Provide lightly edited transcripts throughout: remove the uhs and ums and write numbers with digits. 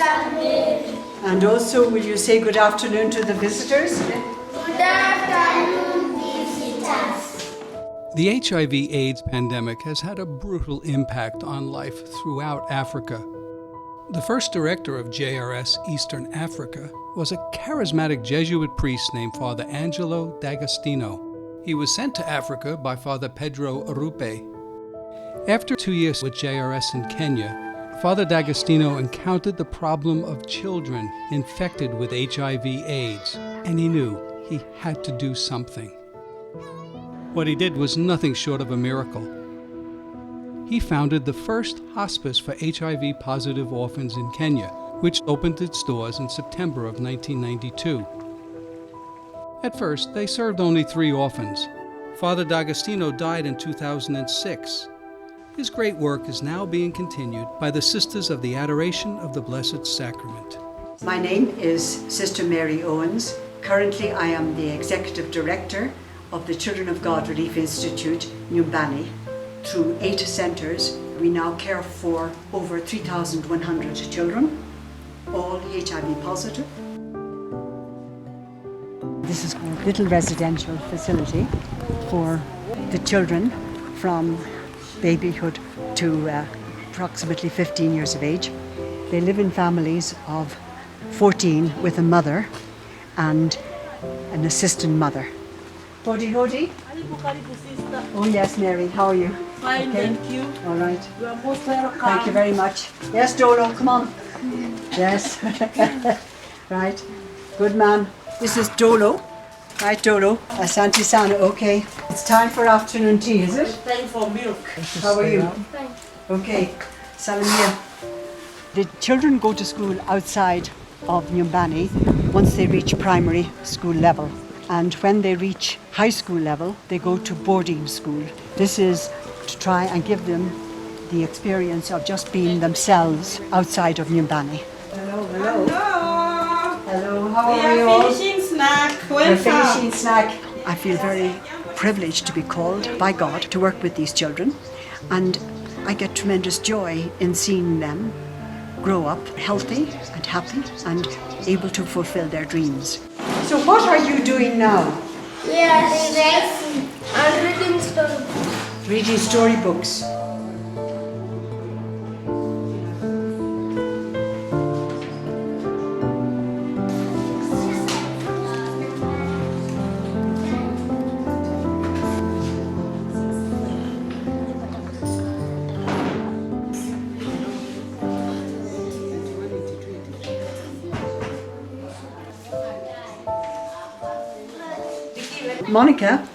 And also, will you say good afternoon to the visitors? Good afternoon, visitors. The HIV/AIDS pandemic has had a brutal impact on life throughout Africa. The first director of JRS Eastern Africa was a charismatic Jesuit priest named Father Angelo D'Agostino. He was sent to Africa by Father Pedro Arupe. After 2 years with JRS in Kenya, Father D'Agostino encountered the problem of children infected with HIV/AIDS, and he knew he had to do something. What he did was nothing short of a miracle. He founded the first hospice for HIV-positive orphans in Kenya, which opened its doors in September of 1992. At first, they served only 3 orphans. Father D'Agostino died in 2006. His great work is now being continued by the Sisters of the Adoration of the Blessed Sacrament. My name is Sister Mary Owens. Currently, I am the Executive Director of the Children of God Relief Institute, NYUMBANI. Through 8 centres, we now care for over 3,100 children, all HIV positive. This is a little residential facility for the children from babyhood to approximately 15 years of age. They live in families of 14 with a mother and an assistant mother. Hodi hodi. Oh yes, Mary, how are you? Fine, Okay. thank you. All right. You are most welcome. Thank you very much. Yes, Dolo, come on. Yes. Right. Good man. This is Dolo. Right, Dolo. Asante Sana. Okay. It's time for afternoon tea, is it? Time for milk. How are you? Fine. Okay. Salamia. The children go to school outside of Numbani once they reach primary school level. And when they reach high school level, they go to boarding school. This is to try and give them the experience of just being themselves outside of Numbani. Hello, hello. Hello. Hello, how We are you are all? finishing snack. We're Welcome. finishing snack. I feel very privileged to be called by God to work with these children, and I get tremendous joy in seeing them grow up healthy and happy and able to fulfill their dreams. So what are you doing now? We are reading and reading storybooks. Reading storybooks. Monica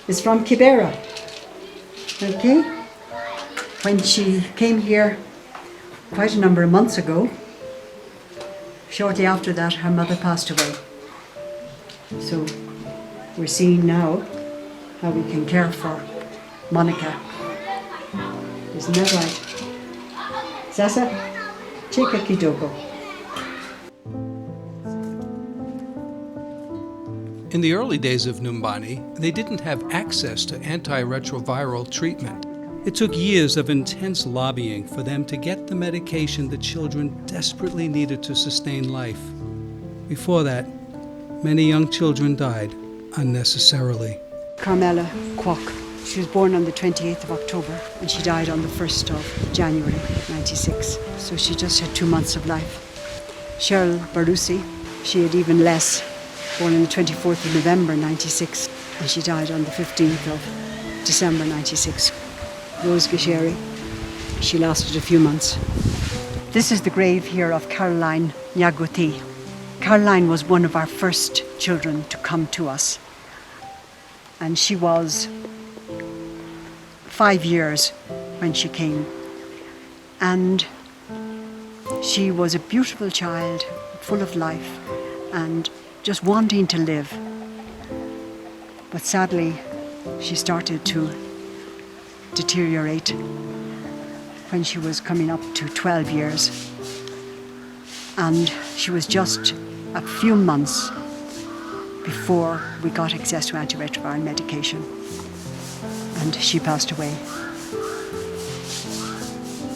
is from Kibera. Okay? When she came here quite a number of months ago, shortly after that her mother passed away. So we're seeing now how we can care for Monica. Isn't that right? Sasa, chika kidogo. In the early days of Numbani, they didn't have access to antiretroviral treatment. It took years of intense lobbying for them to get the medication the children desperately needed to sustain life. Before that, many young children died unnecessarily. Carmela Kwok. She was born on the 28th of October and she died on the 1st of January 96. So she just had 2 months of life. Cheryl Barusi, she had even less, born on the 24th of November 96 and she died on the 15th of December 96. Rose Gasheri, she lasted a few months. This is the grave here of Caroline Nyaguti. Caroline was one of our first children to come to us. And she was 5 years when she came. And she was a beautiful child, full of life and just wanting to live. But sadly, she started to deteriorate when she was coming up to 12 years. And she was just a few months before we got access to antiretroviral medication. And she passed away.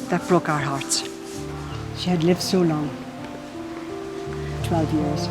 That broke our hearts. She had lived so long. 12 years.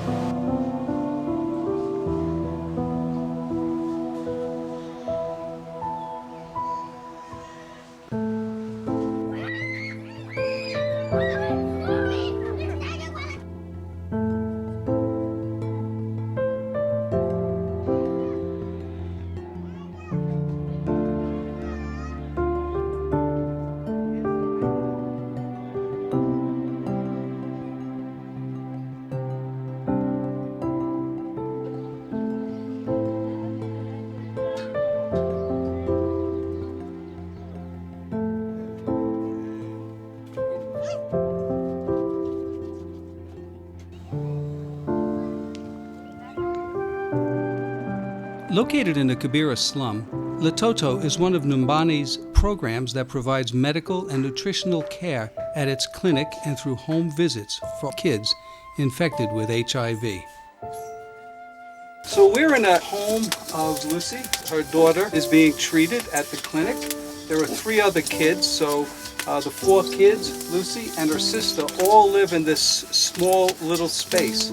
Located in the Kibera slum, Letoto is one of Numbani's programs that provides medical and nutritional care at its clinic and through home visits for kids infected with HIV. So we're in a home of Lucy. Her daughter is being treated at the clinic. There are 3 other kids, so the 4 kids, Lucy and her sister, all live in this small little space.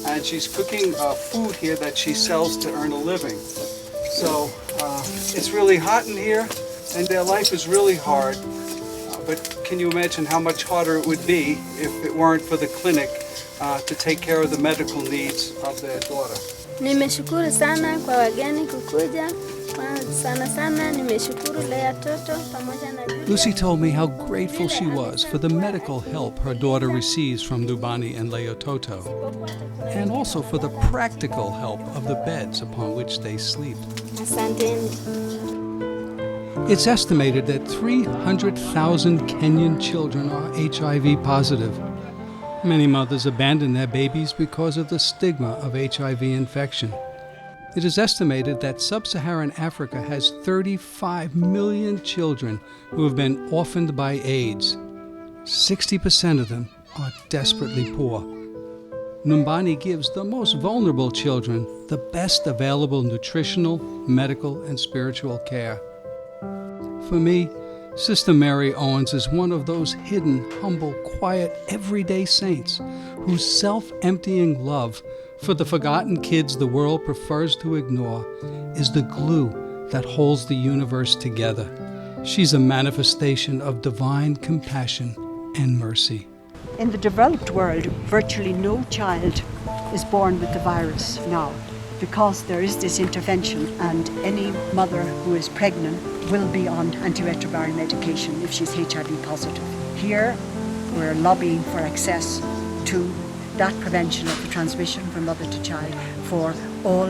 And she's cooking food here that she sells to earn a living. So it's really hot in here, and their life is really hard. But can you imagine how much harder it would be if it weren't for the clinic to take care of the medical needs of their daughter? Nimeshukuru sana kwa wageni kukuja. Sana nimeshukuru lea toto pamoja na Lucy told me how grateful she was for the medical help her daughter receives from Numbani and Leototo, and also for the practical help of the beds upon which they sleep. Asanteni. It's estimated that 300,000 Kenyan children are HIV positive. Many mothers abandon their babies because of the stigma of HIV infection. It is estimated that sub-Saharan Africa has 35 million children who have been orphaned by AIDS. 60% of them are desperately poor. Numbani gives the most vulnerable children the best available nutritional, medical, and spiritual care. For me, Sister Mary Owens is one of those hidden, humble, quiet, everyday saints whose self-emptying love for the forgotten kids the world prefers to ignore is the glue that holds the universe together. She's a manifestation of divine compassion and mercy. In the developed world, virtually no child is born with the virus now because there is this intervention, and any mother who is pregnant will be on antiretroviral medication if she's HIV positive. Here, we're lobbying for access to that prevention of the transmission from mother to child for all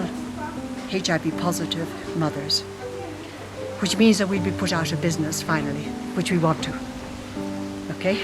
HIV positive mothers, which means that we'll be put out of business finally, which we want to. Okay?